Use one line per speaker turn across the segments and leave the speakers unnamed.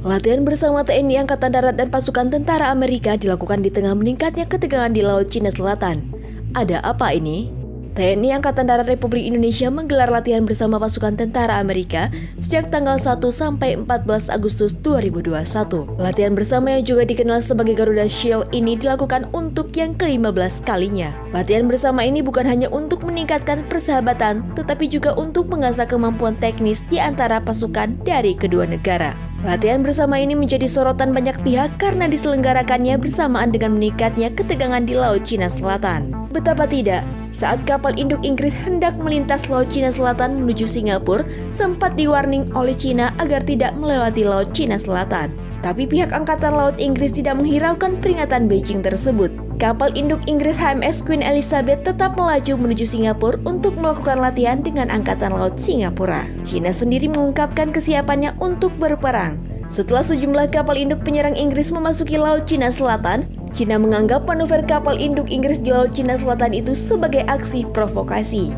Latihan bersama TNI Angkatan Darat dan pasukan tentara Amerika dilakukan di tengah meningkatnya ketegangan di Laut Cina Selatan. Ada apa ini? TNI Angkatan Darat Republik Indonesia menggelar latihan bersama pasukan tentara Amerika sejak tanggal 1 sampai 14 Agustus 2021. Latihan bersama yang juga dikenal sebagai Garuda Shield ini dilakukan untuk yang ke-15 kalinya. Latihan bersama ini bukan hanya untuk meningkatkan persahabatan, tetapi juga untuk mengasah kemampuan teknis di antara pasukan dari kedua negara. Latihan bersama ini menjadi sorotan banyak pihak karena diselenggarakannya bersamaan dengan meningkatnya ketegangan di Laut Cina Selatan. Betapa tidak, saat kapal induk Inggris hendak melintas Laut Cina Selatan menuju Singapura, sempat di-warning oleh Cina agar tidak melewati Laut Cina Selatan. Tapi pihak Angkatan Laut Inggris tidak menghiraukan peringatan Beijing tersebut. Kapal induk Inggris HMS Queen Elizabeth tetap melaju menuju Singapura untuk melakukan latihan dengan Angkatan Laut Singapura. Cina sendiri mengungkapkan kesiapannya untuk berperang. Setelah sejumlah kapal induk penyerang Inggris memasuki Laut Cina Selatan, Cina menganggap manuver kapal induk Inggris di Laut Cina Selatan itu sebagai aksi provokasi.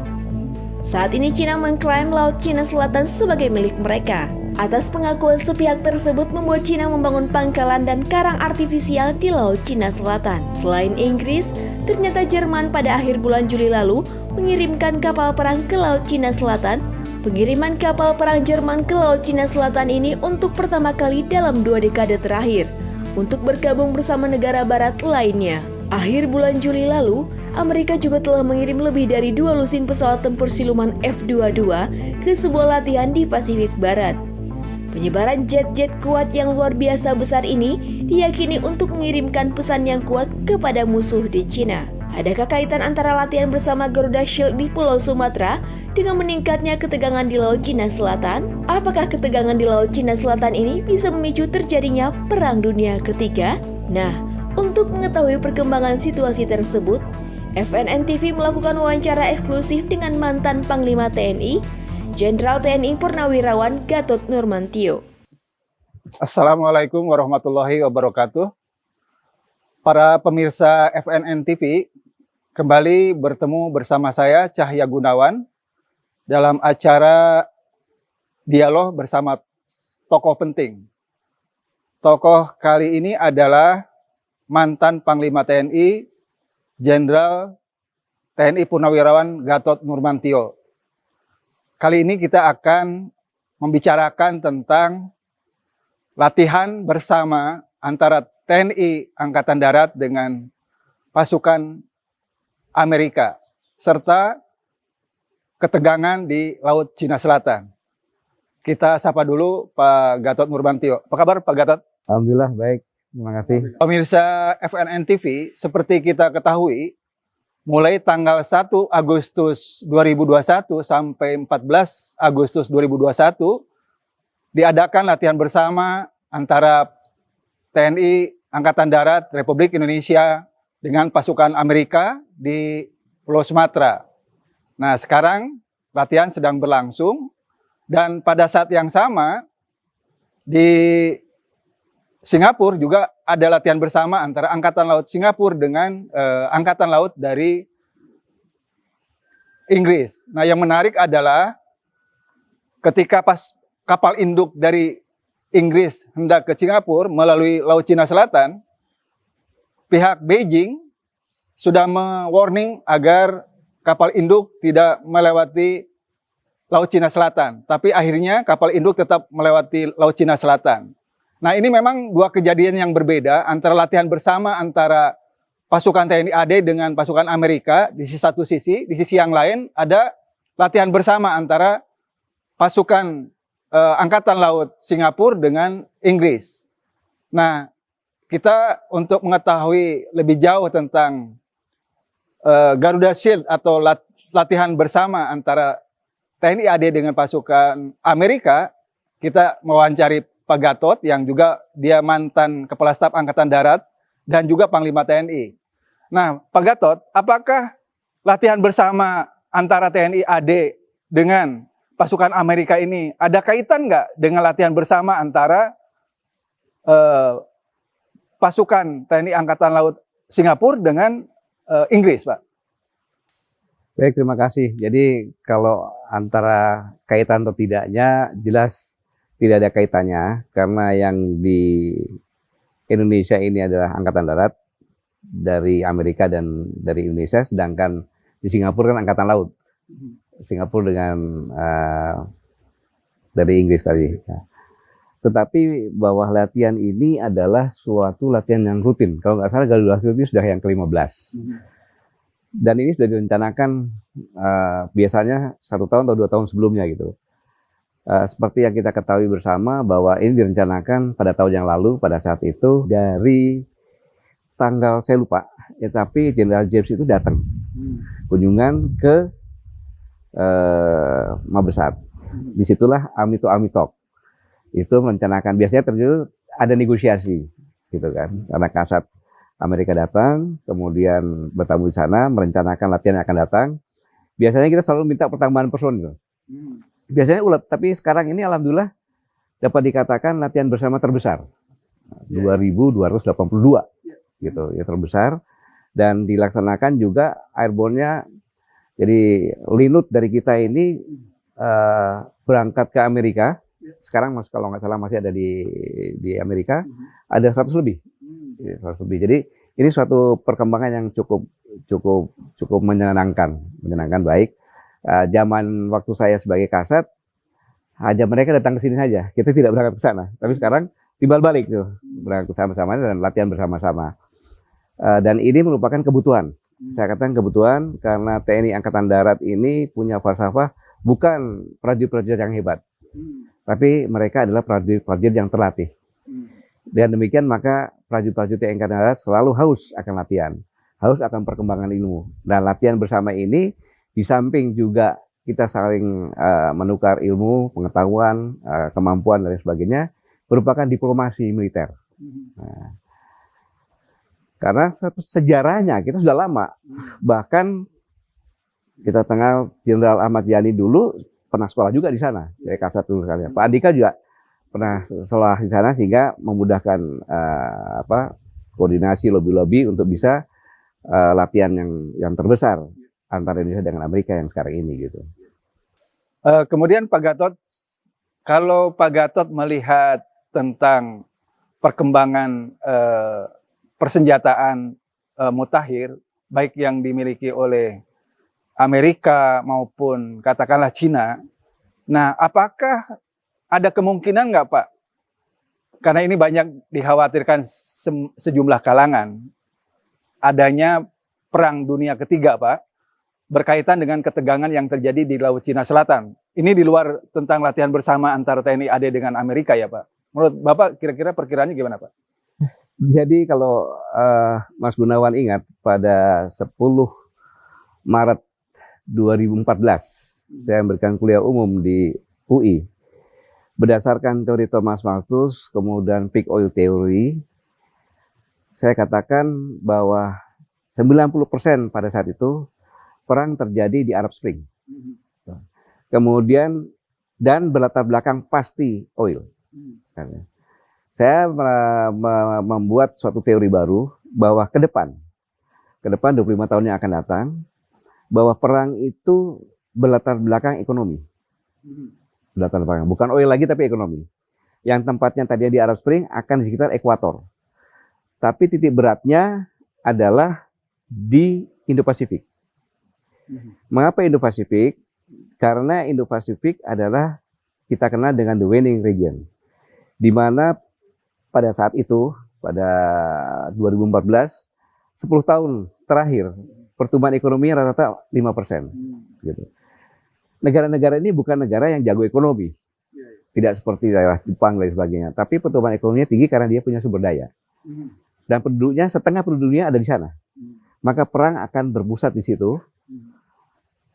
Saat ini Cina mengklaim Laut Cina Selatan sebagai milik mereka. Atas pengakuan sepihak tersebut membuat Cina membangun pangkalan dan karang artifisial di Laut Cina Selatan. Selain Inggris, ternyata Jerman pada akhir bulan Juli lalu mengirimkan kapal perang ke Laut Cina Selatan. Pengiriman kapal perang Jerman ke Laut Cina Selatan ini untuk pertama kali dalam 2 dekade terakhir, untuk bergabung bersama negara barat lainnya. Akhir bulan Juli lalu, Amerika juga telah mengirim lebih dari 2 lusin pesawat tempur siluman F-22 ke sebuah latihan di Pasifik Barat. Penyebaran jet-jet kuat yang luar biasa besar ini diyakini untuk mengirimkan pesan yang kuat kepada musuh di Cina. Adakah kaitan antara latihan bersama Garuda Shield di Pulau Sumatera dengan meningkatnya ketegangan di Laut Cina Selatan? Apakah ketegangan di Laut Cina Selatan ini bisa memicu terjadinya Perang Dunia Ketiga? Nah, untuk mengetahui perkembangan situasi tersebut, FNN TV melakukan wawancara eksklusif dengan mantan Panglima TNI, Jenderal TNI Purnawirawan Gatot Nurmantio.
Assalamualaikum warahmatullahi wabarakatuh. Para pemirsa FNN TV, kembali bertemu bersama saya Cahya Gunawan dalam acara dialog bersama tokoh penting. Tokoh kali ini adalah mantan Panglima TNI, Jenderal TNI Purnawirawan Gatot Nurmantio. Kali ini kita akan membicarakan tentang latihan bersama antara TNI Angkatan Darat dengan pasukan Amerika, serta ketegangan di Laut Cina Selatan. Kita sapa dulu Pak Gatot Nurmantio. Apa kabar Pak Gatot?
Alhamdulillah baik, terima kasih.
Pemirsa FNN TV, seperti kita ketahui, mulai tanggal 1 Agustus 2021 sampai 14 Agustus 2021 diadakan latihan bersama antara TNI Angkatan Darat Republik Indonesia dengan pasukan Amerika di Pulau Sumatera. Nah, sekarang latihan sedang berlangsung dan pada saat yang sama di Singapura juga ada latihan bersama antara Angkatan Laut Singapura dengan Angkatan Laut dari Inggris. Nah, yang menarik adalah ketika kapal induk dari Inggris hendak ke Singapura melalui Laut Cina Selatan, pihak Beijing sudah me-warning agar kapal induk tidak melewati Laut Cina Selatan. Tapi akhirnya kapal induk tetap melewati Laut Cina Selatan. Nah, ini memang dua kejadian yang berbeda antara latihan bersama antara pasukan TNI AD dengan pasukan Amerika di satu sisi, di sisi yang lain ada latihan bersama antara pasukan Angkatan Laut Singapura dengan Inggris. Nah, kita untuk mengetahui lebih jauh tentang Garuda Shield atau latihan bersama antara TNI AD dengan pasukan Amerika, kita mewawancari Pak Gatot yang juga dia mantan Kepala Staf Angkatan Darat dan juga Panglima TNI. Nah, Pak Gatot, apakah latihan bersama antara TNI AD dengan pasukan Amerika ini ada kaitan nggak dengan latihan bersama antara pasukan TNI Angkatan Laut Singapura dengan Inggris, Pak?
Baik, terima kasih. Jadi kalau antara kaitan atau tidaknya jelas tidak ada kaitannya karena yang di Indonesia ini adalah Angkatan Darat dari Amerika dan dari Indonesia, sedangkan di Singapura kan Angkatan Laut. Singapura dengan dari Inggris tadi. Nah, tetapi bahwa latihan ini adalah suatu latihan yang rutin. Kalau nggak salah Garuda Shield ini sudah yang ke-15. Dan ini sudah direncanakan biasanya 1 tahun atau 2 tahun sebelumnya gitu. Seperti yang kita ketahui bersama bahwa ini direncanakan pada tahun yang lalu pada saat itu dari tanggal saya lupa, ya, tapi Jenderal James itu datang kunjungan ke Mabesat. Disitulah Army to Army Talk itu merencanakan, biasanya terjadi ada negosiasi gitu kan, karena Kasat Amerika datang kemudian bertamu di sana merencanakan latihan yang akan datang. Biasanya kita selalu minta pertambahan personil. Biasanya ulet, tapi sekarang ini alhamdulillah dapat dikatakan latihan bersama terbesar. 2.282 gitu, ya terbesar, dan dilaksanakan juga airborne-nya. Jadi linut dari kita ini berangkat ke Amerika. Sekarang kalau nggak salah masih ada di Amerika, ada 100 lebih. 100 lebih. Jadi ini suatu perkembangan yang cukup menyenangkan baik. Zaman waktu saya sebagai Kasat, hanya mereka datang ke sini saja, kita tidak berangkat ke sana. Tapi sekarang timbal balik tuh, berangkat bersama-sama dan latihan bersama-sama. Dan ini merupakan kebutuhan. Saya katakan kebutuhan karena TNI Angkatan Darat ini punya falsafah bukan prajurit-prajurit yang hebat, tapi mereka adalah prajurit-prajurit yang terlatih. Dan demikian maka prajurit-prajurit TNI Angkatan Darat selalu haus akan latihan, haus akan perkembangan ilmu. Dan latihan bersama ini di samping juga kita saling menukar ilmu, pengetahuan, kemampuan dan sebagainya, merupakan diplomasi militer. Nah, karena sejarahnya kita sudah lama, bahkan kita kenal Jenderal Ahmad Yani dulu pernah sekolah juga di sana, dari Kasat dulu sekalian. Pak Andika juga pernah sekolah di sana sehingga memudahkan koordinasi lobby-lobby untuk bisa latihan yang terbesar antara Indonesia dengan Amerika yang sekarang ini gitu.
Kemudian Pak Gatot, kalau Pak Gatot melihat tentang perkembangan persenjataan mutakhir, baik yang dimiliki oleh Amerika maupun katakanlah Cina, nah apakah ada kemungkinan nggak Pak? Karena ini banyak dikhawatirkan sejumlah kalangan, adanya perang dunia ketiga Pak, berkaitan dengan ketegangan yang terjadi di Laut Cina Selatan. Ini di luar tentang latihan bersama antara TNI AD dengan Amerika ya Pak. Menurut Bapak kira-kira perkiraannya gimana Pak?
Jadi kalau Mas Gunawan ingat pada 10 Maret 2014 saya memberikan kuliah umum di UI. Berdasarkan teori Thomas Malthus, kemudian peak oil theory, saya katakan bahwa 90% pada saat itu perang terjadi di Arab Spring. Kemudian dan berlatar belakang pasti oil. Saya membuat suatu teori baru bahwa ke depan 25 tahun yang akan datang, bahwa perang itu berlatar belakang ekonomi. Berlatar belakang, bukan oil lagi tapi ekonomi. Yang tempatnya tadinya di Arab Spring akan di sekitar ekuator. Tapi titik beratnya adalah di Indo-Pasifik. Mengapa Indo-Pasifik? Karena Indo-Pasifik adalah kita kenal dengan the winning region. Di mana pada saat itu, pada 2014, 10 tahun terakhir, pertumbuhan ekonomi rata-rata 5%. Gitu. Negara-negara ini bukan negara yang jago ekonomi. Tidak seperti daerah Jepang dan sebagainya. Tapi pertumbuhan ekonominya tinggi karena dia punya sumber daya. Dan penduduknya, setengah penduduknya ada di sana. Maka perang akan berpusat di situ.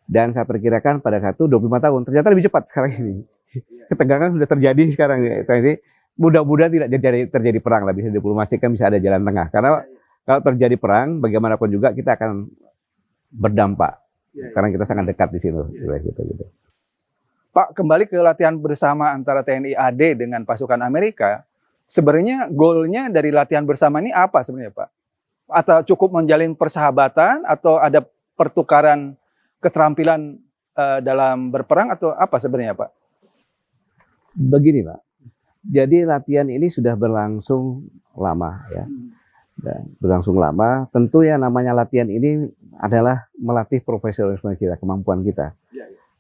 Dan saya perkirakan pada 25 tahun, ternyata lebih cepat sekarang ini. Ketegangan sudah terjadi sekarang. Jadi mudah-mudahan tidak terjadi perang lah, bisa diplomasikan, bisa ada jalan tengah. Karena kalau terjadi perang, bagaimanapun juga kita akan berdampak. Karena kita sangat dekat di sini. Gitu.
Pak, kembali ke latihan bersama antara TNI AD dengan pasukan Amerika, sebenarnya goalnya dari latihan bersama ini apa sebenarnya Pak? Atau cukup menjalin persahabatan, atau ada pertukaran keterampilan dalam berperang, atau apa sebenarnya Pak?
Begini Pak, Jadi latihan ini sudah berlangsung lama ya. Dan berlangsung lama. Tentu yang namanya latihan ini adalah melatih profesionalisme kita, kemampuan kita.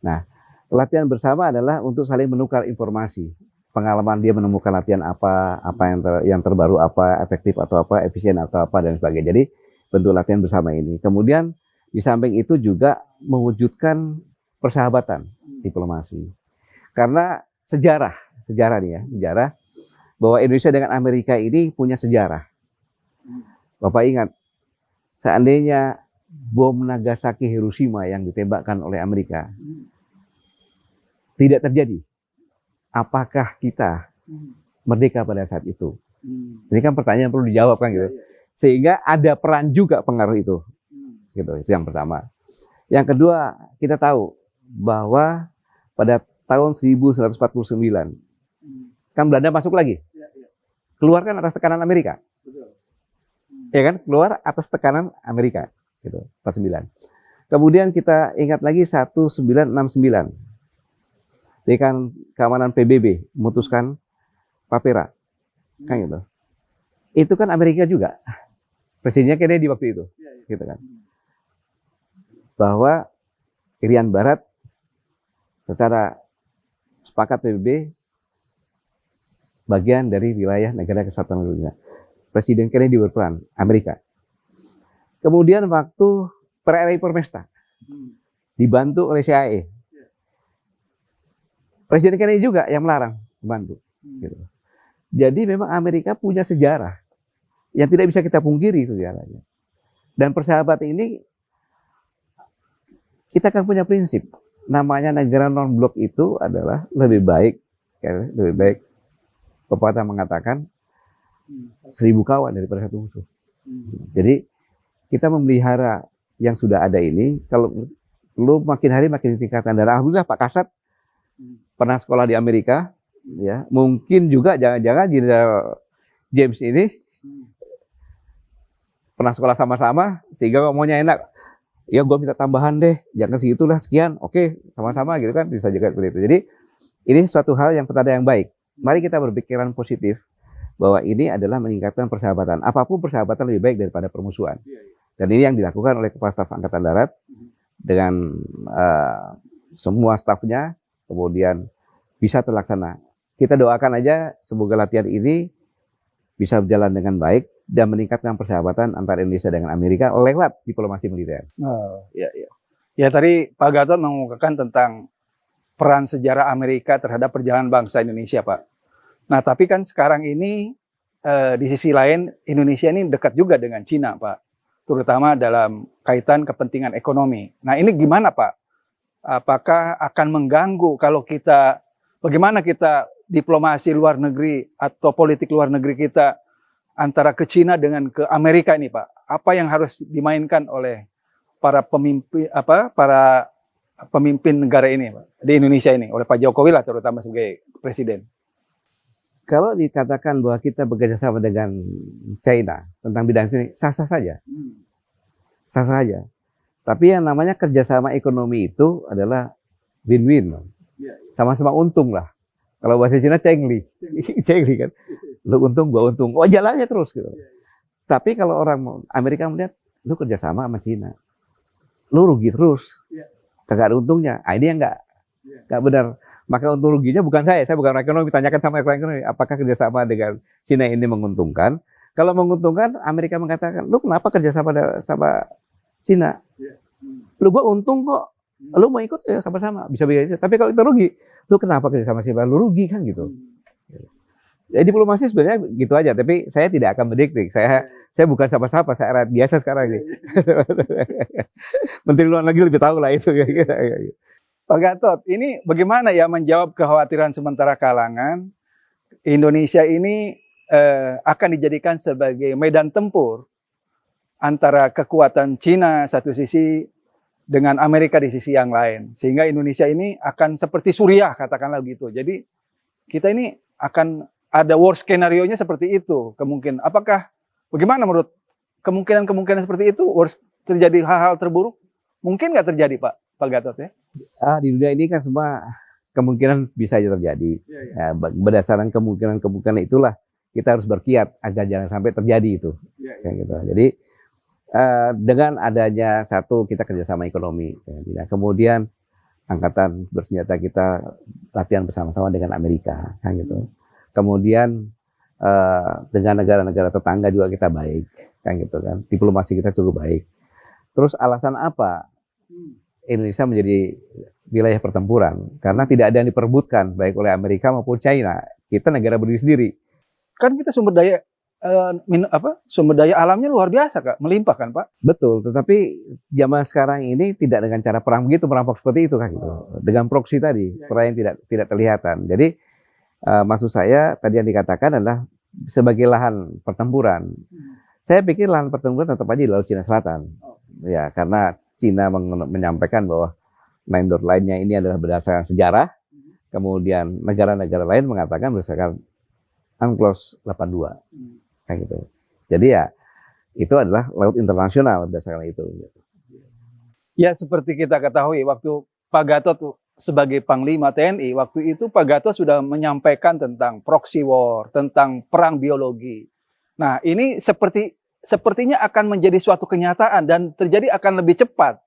Nah, latihan bersama adalah untuk saling menukar informasi. Pengalaman dia menemukan latihan apa yang terbaru apa, efektif atau apa, efisien atau apa dan sebagainya. Jadi bentuk latihan bersama ini. Kemudian di samping itu juga mewujudkan persahabatan diplomasi. Karena sejarah nih ya, sejarah bahwa Indonesia dengan Amerika ini punya sejarah. Bapak ingat, seandainya bom Nagasaki Hiroshima yang ditembakkan oleh Amerika tidak terjadi, apakah kita merdeka pada saat itu? Ini kan pertanyaan perlu dijawab kan gitu. Sehingga ada peran juga pengaruh itu. Gitu, itu yang pertama. Yang kedua, kita tahu bahwa pada tahun 1949 kan Belanda masuk lagi. Keluar kan atas tekanan Amerika. Ya kan? Keluar atas tekanan Amerika gitu, 49. Kemudian kita ingat lagi 1969. Dewan Keamanan PBB memutuskan Papera, kan gitu. Itu kan Amerika juga, presidennya Kennedy waktu itu, gitu kan. Bahwa Irian Barat secara sepakat PBB bagian dari wilayah negara kesatuan Republik Indonesia. Presiden Kennedy berperan, Amerika. Kemudian waktu perayaan Permesta dibantu oleh CIA. Presiden Kennedy juga yang melarang membantu. Gitu. Jadi memang Amerika punya sejarah yang tidak bisa kita pungkiri sejarahnya. Dan persahabatan ini kita kan punya prinsip. Namanya negara non blok itu adalah lebih baik. Pepatah mengatakan 1000 kawan daripada 1 musuh. Jadi kita memelihara yang sudah ada ini. Kalau perlu makin hari makin ditingkatkan. Dan alhamdulillah Pak Kasat pernah sekolah di Amerika, ya mungkin juga jangan-jangan Jenderal James ini pernah sekolah sama-sama sehingga ngomongnya enak. Ya gue minta tambahan deh, jangan segitulah sekian, oke sama-sama gitu kan bisa juga seperti itu. Jadi ini suatu hal yang pertanda yang baik. Mari kita berpikiran positif bahwa ini adalah meningkatkan persahabatan. Apapun persahabatan lebih baik daripada permusuhan. Dan ini yang dilakukan oleh Kepala Staf Angkatan Darat dengan semua stafnya. Kemudian bisa terlaksana. Kita doakan aja semoga latihan ini bisa berjalan dengan baik dan meningkatkan persahabatan antara Indonesia dengan Amerika lewat diplomasi militer.
Oh, iya. Ya tadi Pak Gatot mengemukakan tentang peran sejarah Amerika terhadap perjalanan bangsa Indonesia, Pak. Nah, tapi kan sekarang ini di sisi lain Indonesia ini dekat juga dengan Cina, Pak. Terutama dalam kaitan kepentingan ekonomi. Nah, ini gimana, Pak? Apakah akan mengganggu kalau bagaimana kita diplomasi luar negeri atau politik luar negeri kita antara ke Cina dengan ke Amerika ini, Pak? Apa yang harus dimainkan oleh para pemimpin negara ini, Pak, di Indonesia ini, oleh Pak Jokowi lah terutama sebagai presiden?
Kalau dikatakan bahwa kita bekerja sama dengan China tentang bidang ini, sah-sah saja. Sah-sah saja. Tapi yang namanya kerjasama ekonomi itu adalah win-win. Sama-sama untung lah. Kalau bahasa Cina cengli. Cengli kan. Lu untung, gua untung. Oh jalannya terus gitu. Tapi kalau orang Amerika melihat, lu kerjasama sama Cina. Lu rugi terus. Kagak ada untungnya. Ini yang nggak benar. Maka untung ruginya bukan saya bukan orang ekonomi. Tanyakan sama orang ekonomi, apakah kerjasama dengan Cina ini menguntungkan? Kalau menguntungkan, Amerika mengatakan, lu kenapa kerjasama sama Cina? Lu gua untung kok, lu mau ikut ya sama-sama bisa begitu. Tapi kalau kita rugi, lu kenapa kerja sama Cina? Lu rugi kan gitu. Jadi diplomasi sebenarnya gitu aja. Tapi saya tidak akan mendikte. Saya bukan siapa-siapa, saya rakyat biasa sekarang nih. Menteri Luar Negeri lebih tahu lah itu.
Pak Gatot, ini bagaimana ya menjawab kekhawatiran sementara kalangan Indonesia ini akan dijadikan sebagai medan tempur antara kekuatan Cina satu sisi dengan Amerika di sisi yang lain. Sehingga Indonesia ini akan seperti Suriah, katakanlah begitu. Jadi kita ini akan ada worst skenario-nya seperti itu. Kemungkinan, bagaimana menurut kemungkinan seperti itu? Terjadi hal-hal terburuk? Mungkin nggak terjadi, Pak Gatot ya?
Di dunia ini kan semua kemungkinan bisa aja terjadi. Ya, berdasarkan kemungkinan itulah kita harus berkiat agar jangan sampai terjadi itu. Kayak gitu. Jadi dengan adanya satu kita kerjasama ekonomi, ya. Kemudian angkatan bersenjata kita latihan bersama-sama dengan Amerika, kan gitu. Kemudian dengan negara-negara tetangga juga kita baik, kan gitu kan. Diplomasi kita cukup baik. Terus alasan apa Indonesia menjadi wilayah pertempuran? Karena tidak ada yang diperebutkan baik oleh Amerika maupun China. Kita negara berdiri sendiri.
Kan kita sumber daya alamnya luar biasa, Kak, melimpah kan, Pak?
Betul, tetapi zaman sekarang ini tidak dengan cara perang begitu, merampok seperti itu, kan gitu. Dengan proksi tadi, perang yang tidak terlihatan. Jadi maksud saya tadi yang dikatakan adalah sebagai lahan pertempuran. Saya pikir lahan pertempuran tetap aja di Laut Cina Selatan. Ya, karena Cina menyampaikan bahwa main dot lainnya ini adalah berdasarkan sejarah. Kemudian negara-negara lain mengatakan berdasarkan UNCLOS 82. Kayak gitu. Jadi ya itu adalah laut internasional berdasarkan itu.
Ya, seperti kita ketahui waktu Pak Gatot sebagai Panglima TNI, waktu itu Pak Gatot sudah menyampaikan tentang proxy war, tentang perang biologi. Nah, ini sepertinya akan menjadi suatu kenyataan dan terjadi akan lebih cepat.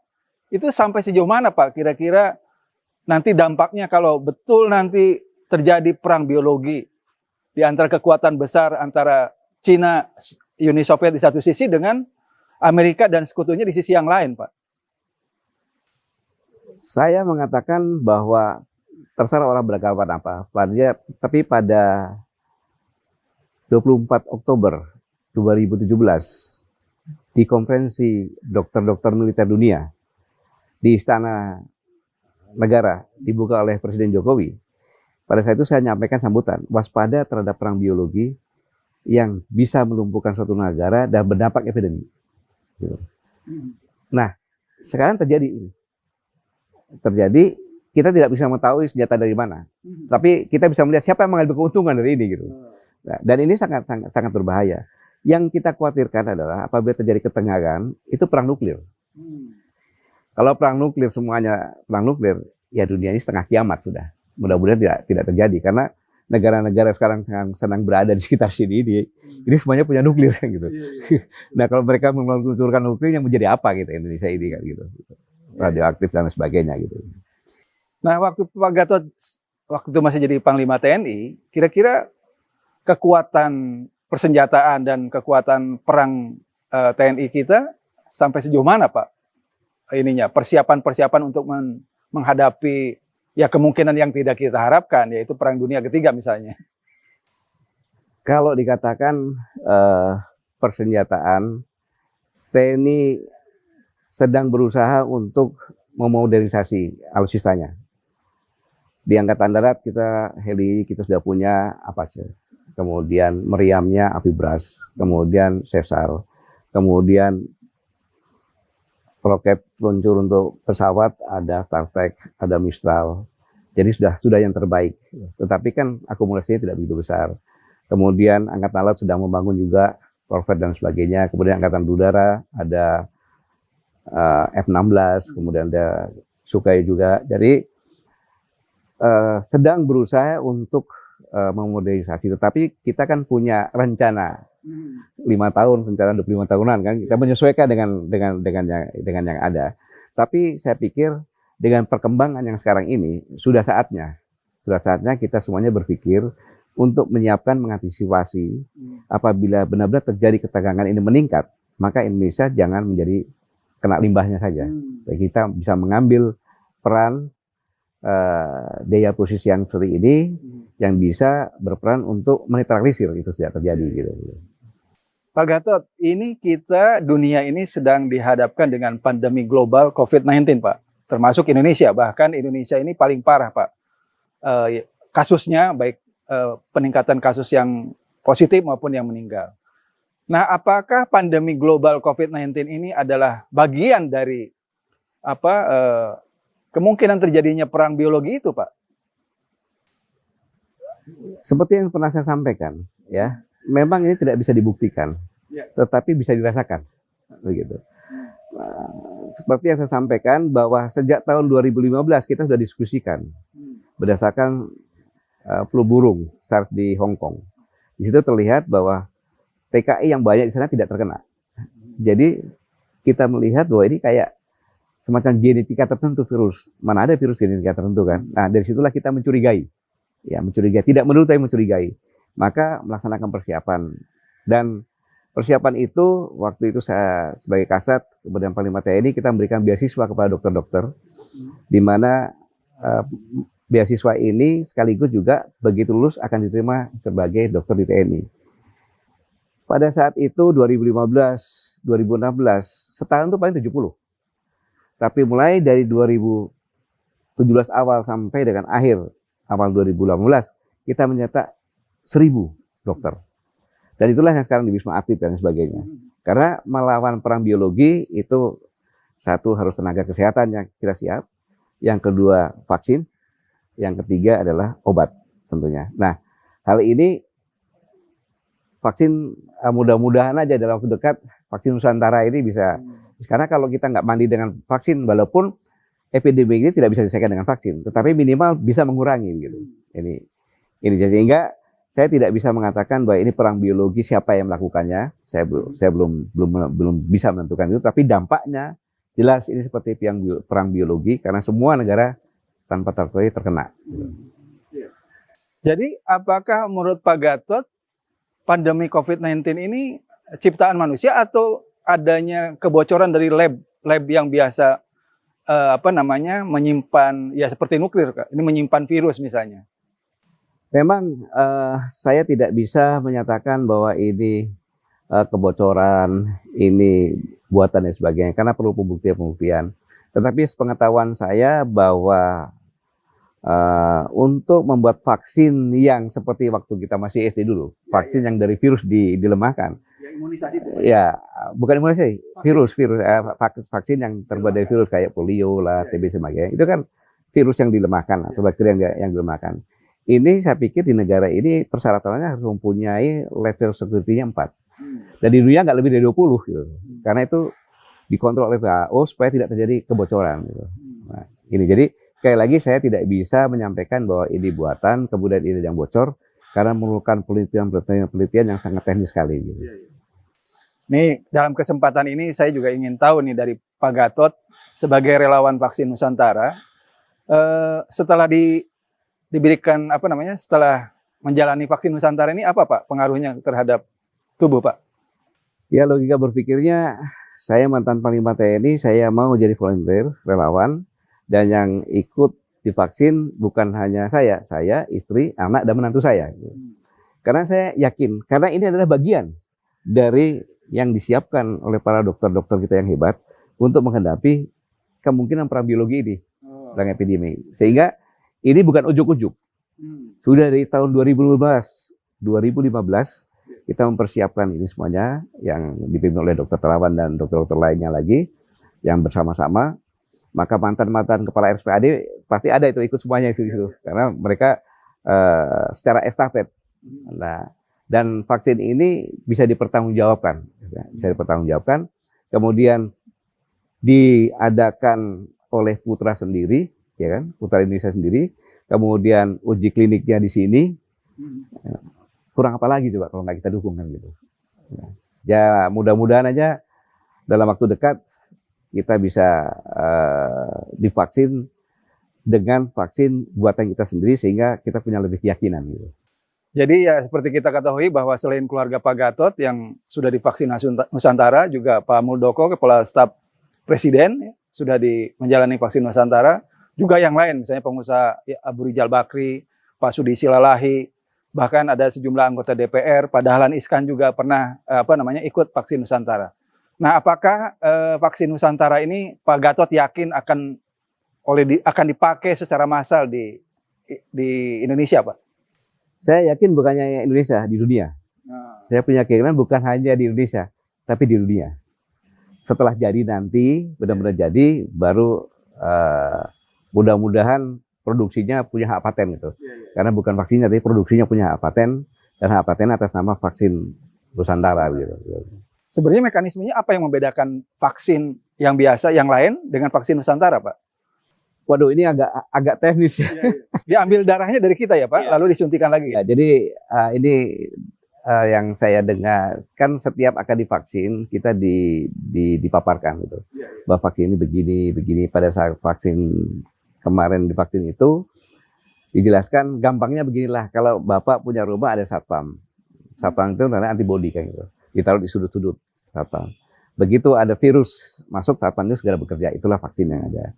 Itu sampai sejauh mana, Pak? Kira-kira nanti dampaknya kalau betul nanti terjadi perang biologi di antara kekuatan besar antara Cina, Uni Soviet di satu sisi dengan Amerika dan sekutunya di sisi yang lain, Pak.
Saya mengatakan bahwa terserah orang beranggapan apa, tapi pada 24 Oktober 2017 di konferensi dokter-dokter militer dunia di Istana Negara dibuka oleh Presiden Jokowi. Pada saat itu saya menyampaikan sambutan, waspada terhadap perang biologi yang bisa melumpuhkan suatu negara dan berdampak epidemi. Nah, sekarang terjadi, kita tidak bisa mengetahui senjata dari mana, tapi kita bisa melihat siapa yang mengambil keuntungan dari ini, gitu. Nah, dan ini sangat berbahaya. Yang kita khawatirkan adalah apabila terjadi ketegangan, itu perang nuklir. Kalau perang nuklir semuanya perang nuklir, ya dunia ini setengah kiamat sudah. Mudah-mudahan tidak terjadi karena negara-negara sekarang sedang berada di sekitar sini ini semuanya punya nuklir, kan gitu. Nah, kalau mereka meluncurkan nuklir yang menjadi apa gitu Indonesia ini, kan gitu. Radioaktif dan sebagainya gitu.
Nah, waktu Pak Gatot waktu itu masih jadi Panglima TNI, kira-kira kekuatan persenjataan dan kekuatan perang TNI kita sampai sejauh mana, Pak? Ininya persiapan untuk menghadapi ya kemungkinan yang tidak kita harapkan, yaitu perang dunia ketiga misalnya.
Kalau dikatakan persenjataan, TNI sedang berusaha untuk memodernisasi alutsistanya. Di Angkatan Darat kita sudah punya Apache, kemudian meriamnya Amfibras, kemudian Sesar, kemudian roket peluncur untuk pesawat ada Startek, ada Mistral. Jadi sudah yang terbaik. Tetapi kan akumulasinya tidak begitu besar. Kemudian Angkatan Laut sedang membangun juga korvet dan sebagainya. Kemudian Angkatan Udara ada F-16, kemudian ada Sukhoi juga. Jadi sedang berusaha untuk memodernisasi. Tetapi kita kan punya rencana 5 tahun, rencana 25 tahunan kan. Kita menyesuaikan dengan yang ada. Tapi saya pikir dengan perkembangan yang sekarang ini sudah saatnya kita semuanya berpikir untuk menyiapkan mengantisipasi apabila benar-benar terjadi ketegangan ini meningkat, maka Indonesia jangan menjadi kena limbahnya saja. Kita bisa mengambil peran daya posisi yang seperti ini yang bisa berperan untuk menetralisir itu tidak terjadi gitu.
Pak Gatot, ini dunia ini sedang dihadapkan dengan pandemi global COVID-19, Pak. Termasuk Indonesia, bahkan Indonesia ini paling parah, Pak. Kasusnya, baik peningkatan kasus yang positif maupun yang meninggal. Nah, apakah pandemi global COVID-19 ini adalah bagian dari kemungkinan terjadinya perang biologi itu, Pak?
Seperti yang pernah saya sampaikan, ya, memang ini tidak bisa dibuktikan, tetapi bisa dirasakan, begitu. Seperti yang saya sampaikan bahwa sejak tahun 2015 kita sudah diskusikan berdasarkan flu burung SARS di Hong Kong. Di situ terlihat bahwa TKI yang banyak di sana tidak terkena. Jadi kita melihat bahwa ini kayak semacam genetika tertentu virus. Mana ada virus genetika tertentu kan? Nah dari situlah kita mencurigai. Ya mencurigai, tidak menuduh tapi mencurigai. Maka melaksanakan persiapan. Dan persiapan itu, waktu itu saya sebagai Kasat, kemudian Panglima TNI, kita memberikan beasiswa kepada dokter-dokter, di mana beasiswa ini sekaligus juga begitu lulus akan diterima sebagai dokter di TNI. Pada saat itu 2015, 2016, setahun itu paling 70. Tapi mulai dari 2017 awal sampai dengan awal 2018, kita mencetak 1.000 dokter. Dan itulah yang sekarang di Wisma Atlet dan sebagainya. Karena melawan perang biologi itu satu harus tenaga kesehatan yang kita siap, yang kedua vaksin, yang ketiga adalah obat tentunya. Nah, hal ini vaksin mudah-mudahan aja dalam waktu dekat vaksin Nusantara ini bisa. Karena kalau kita nggak mandi dengan vaksin, walaupun epidemi ini tidak bisa diselesaikan dengan vaksin, tetapi minimal bisa mengurangi gitu. Ini sehingga saya tidak bisa mengatakan bahwa ini perang biologi siapa yang melakukannya. Saya belum bisa menentukan itu, tapi dampaknya jelas ini seperti perang biologi karena semua negara tanpa terkecuali terkena.
Jadi apakah menurut Pak Gatot pandemi COVID-19 ini ciptaan manusia atau adanya kebocoran dari lab yang biasa menyimpan ya seperti nuklir, Kak. Ini menyimpan virus misalnya.
Memang saya tidak bisa menyatakan bahwa ini kebocoran, ini buatan dan sebagainya karena perlu pembuktian. Tetapi sepengetahuan saya bahwa untuk membuat vaksin yang seperti waktu kita masih SD dulu, vaksin yang dari virus dilemahkan.
Ya, imunisasi itu.
Ya, bukan imunisasi, virus vaksin yang terbuat dari virus kayak polio lah, TB sebagainya. Itu kan virus yang dilemahkan atau bakteri yang dilemahkan. Ini saya pikir di negara ini persyaratannya harus mempunyai level security-nya 4. Dan di dunia nggak lebih dari 20 gitu. Karena itu dikontrol oleh WHO supaya tidak terjadi kebocoran gitu. Nah, ini jadi sekali lagi saya tidak bisa menyampaikan bahwa ini buatan, kemudian ini yang bocor, karena memerlukan penelitian yang sangat teknis sekali. Gitu.
Nih, dalam kesempatan ini saya juga ingin tahu nih dari Pak Gatot sebagai relawan vaksin Nusantara, setelah diberikan setelah menjalani vaksin Nusantara ini apa Pak pengaruhnya terhadap tubuh Pak?
Ya logika berpikirnya, saya mantan Panglima TNI, saya mau jadi volunteer, relawan. Dan yang ikut divaksin bukan hanya saya, istri, anak, dan menantu saya. Karena saya yakin, karena ini adalah bagian dari yang disiapkan oleh para dokter-dokter kita yang hebat untuk menghadapi kemungkinan perang biologi ini, perang epidemi. Sehingga ini bukan ujuk-ujuk. Sudah dari tahun 2015 kita mempersiapkan ini semuanya yang dipimpin oleh Dr. Terawan dan dokter-dokter lainnya lagi yang bersama-sama. Maka mantan-mantan kepala RSPAD pasti ada itu ikut semuanya di situ karena mereka secara estafet. Nah, dan vaksin ini bisa dipertanggungjawabkan, kemudian diadakan oleh Putra sendiri, ya kan, Putra Indonesia sendiri, kemudian uji kliniknya di sini. Kurang apa lagi coba kalau nggak kita dukung kan gitu. Ya mudah-mudahan aja dalam waktu dekat kita bisa divaksin dengan vaksin buatan kita sendiri sehingga kita punya lebih keyakinan gitu.
Jadi ya seperti kita ketahui bahwa selain keluarga Pak Gatot yang sudah divaksin Nusantara, juga Pak Muldoko, Kepala Staf Presiden ya, sudah menjalani vaksin Nusantara, juga yang lain misalnya pengusaha Abu Rizal Bakri, Pak Sudi Silalahi, bahkan ada sejumlah anggota DPR, Pak Dahlan Iskan juga pernah ikut vaksin Nusantara. Nah, apakah vaksin Nusantara ini Pak Gatot yakin akan dipakai secara massal di Indonesia, Pak?
Saya yakin bukannya Indonesia, di dunia. Saya punya keyakinan bukan hanya di Indonesia, tapi di dunia. Setelah jadi nanti, benar-benar jadi, baru mudah-mudahan produksinya punya hak paten gitu. Karena bukan vaksinnya, tapi produksinya punya hak paten, dan hak paten atas nama vaksin Nusantara gitu.
Sebenarnya mekanismenya apa yang membedakan vaksin yang biasa, yang lain dengan vaksin Nusantara, Pak?
Waduh, ini agak teknis ya.
Diambil darahnya dari kita ya Pak,
Iya.
lalu disuntikan lagi.
Ya, jadi ini yang saya dengar kan setiap akan divaksin kita dipaparkan gitu. Bahwa vaksin ini begini. Pada saat vaksin kemarin divaksin itu dijelaskan gampangnya beginilah. Kalau Bapak punya rumah ada satpam. Satpam itu namanya antibodi kan gitu. Ditaruh di sudut-sudut satpam. Begitu ada virus masuk, satpam itu segera bekerja. Itulah vaksin yang ada.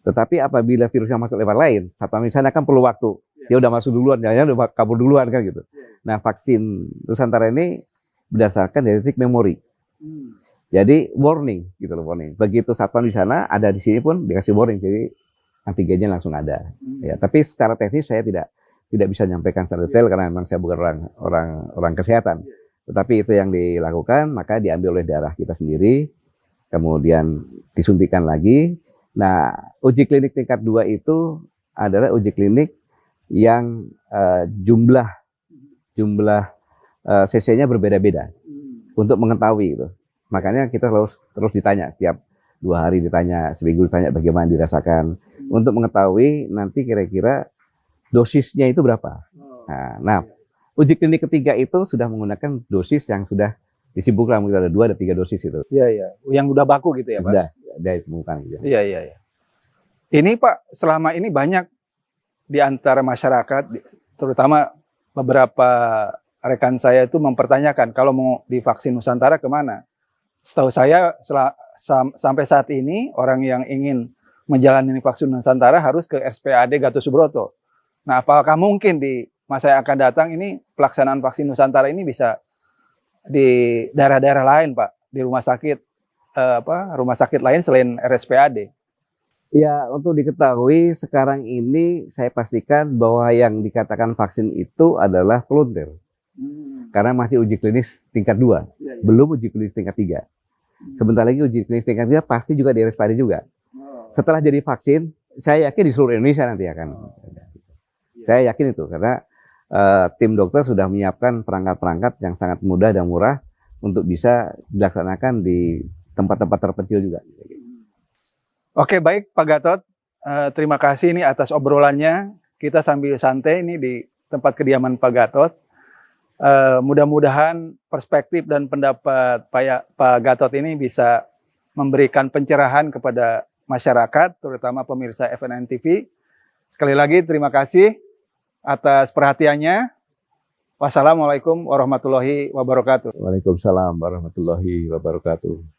Tetapi apabila virus yang masuk lewat lain, satpam di sana kan perlu waktu. Dia udah masuk duluan, jangan udah kabur duluan kan gitu. Nah, vaksin Nusantara ini berdasarkan genetic memory. Jadi warning gitu loh, warning. Begitu satpam di sana, ada di sini pun dikasih warning. Jadi antigennya langsung ada. Ya, tapi secara teknis saya tidak bisa menyampaikan secara detail karena memang saya bukan orang kesehatan. Tetapi itu yang dilakukan, maka diambil oleh darah kita sendiri, kemudian disuntikan lagi. Nah, uji klinik tingkat 2 itu adalah uji klinik yang jumlah cc-nya berbeda-beda untuk mengetahui itu. Makanya kita terus ditanya setiap 2 hari ditanya, seminggu ditanya bagaimana dirasakan untuk mengetahui nanti kira-kira dosisnya itu berapa. Nah, uji klinik ketiga itu sudah menggunakan dosis yang sudah disimpulkan, mungkin ada 2 ada 3 dosis itu.
Iya. Yang udah baku gitu ya Pak.
Sudah ditemukan gitu.
Iya. Ini Pak, selama ini banyak di antara masyarakat, terutama beberapa rekan saya itu mempertanyakan kalau mau divaksin Nusantara kemana. Setahu saya sampai saat ini orang yang ingin menjalani vaksin Nusantara harus ke RSPAD Gatot Subroto. Nah, apakah mungkin di masa yang akan datang ini pelaksanaan vaksin Nusantara ini bisa di daerah-daerah lain Pak, di rumah sakit lain selain RSPAD?
Ya, untuk diketahui sekarang ini saya pastikan bahwa yang dikatakan vaksin itu adalah volunteer. Karena masih uji klinis tingkat 2, belum uji klinis tingkat 3. Sebentar lagi uji klinis tingkat 3 pasti juga di RSPAD juga. Setelah jadi vaksin, saya yakin di seluruh Indonesia nanti akan. Saya yakin itu karena tim dokter sudah menyiapkan perangkat-perangkat yang sangat mudah dan murah untuk bisa dilaksanakan di tempat-tempat terpencil juga.
Oke, baik Pak Gatot. Terima kasih ini atas obrolannya. Kita sambil santai ini di tempat kediaman Pak Gatot. Mudah-mudahan perspektif dan pendapat Pak Gatot ini bisa memberikan pencerahan kepada masyarakat, terutama pemirsa FNN TV. Sekali lagi terima kasih atas perhatiannya. Wassalamualaikum warahmatullahi wabarakatuh.
Waalaikumsalam warahmatullahi wabarakatuh.